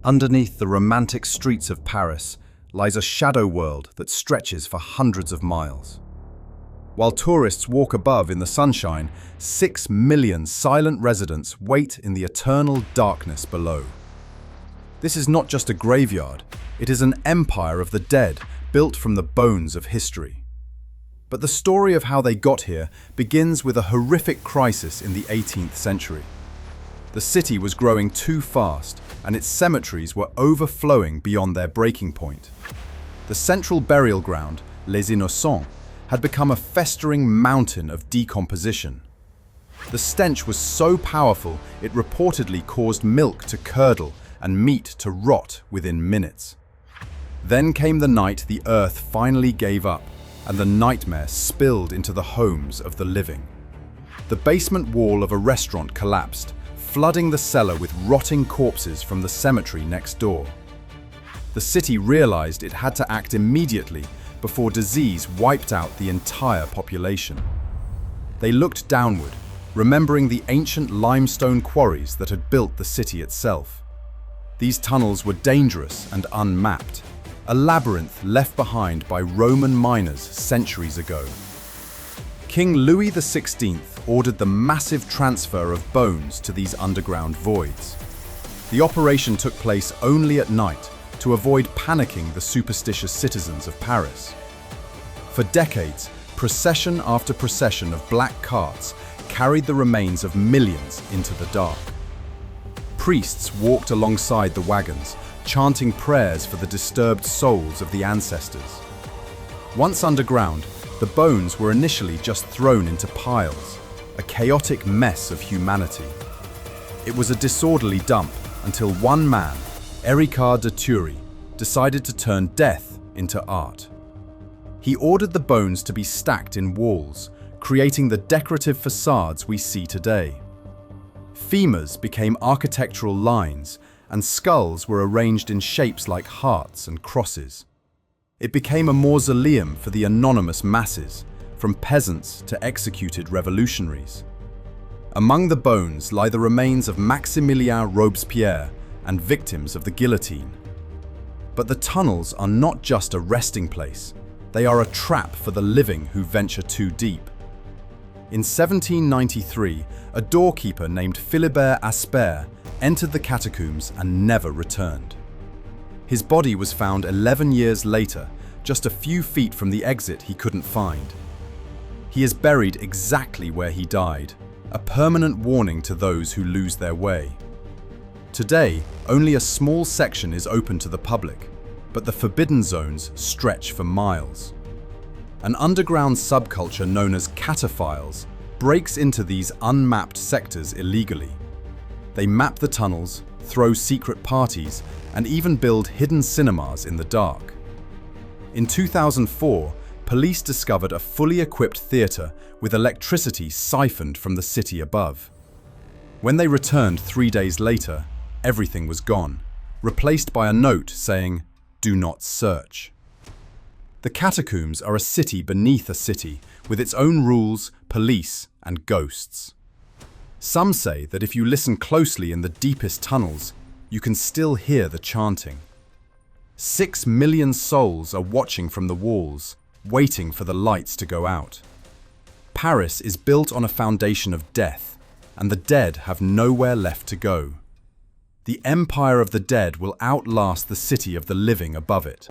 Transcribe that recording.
Underneath the romantic streets of Paris lies a shadow world that stretches for hundreds of miles. While tourists walk above in the sunshine, 6 million silent residents wait in the eternal darkness below. This is not just a graveyard, it is an empire of the dead built from the bones of history. But the story of how they got here begins with a horrific crisis in the 18th century. The city was growing too fast, and its cemeteries were overflowing beyond their breaking point. The central burial ground, Les Innocents, had become a festering mountain of decomposition. The stench was so powerful it reportedly caused milk to curdle and meat to rot within minutes. Then came the night the earth finally gave up, and the nightmare spilled into the homes of the living. The basement wall of a restaurant collapsed, flooding the cellar with rotting corpses from the cemetery next door. The city realized it had to act immediately before disease wiped out the entire population. They looked downward, remembering the ancient limestone quarries that had built the city itself. These tunnels were dangerous and unmapped, a labyrinth left behind by Roman miners centuries ago. King Louis XVI ordered the massive transfer of bones to these underground voids. The operation took place only at night to avoid panicking the superstitious citizens of Paris. For decades, procession after procession of black carts carried the remains of millions into the dark. Priests walked alongside the wagons, chanting prayers for the disturbed souls of the ancestors. Once underground, the bones were initially just thrown into piles, a chaotic mess of humanity. It was a disorderly dump until one man, Éricard de Thury, decided to turn death into art. He ordered the bones to be stacked in walls, creating the decorative facades we see today. Femurs became architectural lines, and skulls were arranged in shapes like hearts and crosses. It became a mausoleum for the anonymous masses, from peasants to executed revolutionaries. Among the bones lie the remains of Maximilien Robespierre and victims of the guillotine. But the tunnels are not just a resting place, they are a trap for the living who venture too deep. In 1793, a doorkeeper named Philibert Aspère entered the catacombs and never returned. His body was found 11 years later, just a few feet from the exit he couldn't find. He is buried exactly where he died, a permanent warning to those who lose their way. Today, only a small section is open to the public, but the forbidden zones stretch for miles. An underground subculture known as cataphiles breaks into these unmapped sectors illegally. They map the tunnels, throw secret parties, and even build hidden cinemas in the dark. In 2004, police discovered a fully equipped theatre with electricity siphoned from the city above. When they returned 3 days later, everything was gone, replaced by a note saying, "Do not search." The catacombs are a city beneath a city, with its own rules, police, and ghosts. Some say that if you listen closely in the deepest tunnels, you can still hear the chanting. 6 million souls are watching from the walls, waiting for the lights to go out. Paris is built on a foundation of death, and the dead have nowhere left to go. The empire of the dead will outlast the city of the living above it.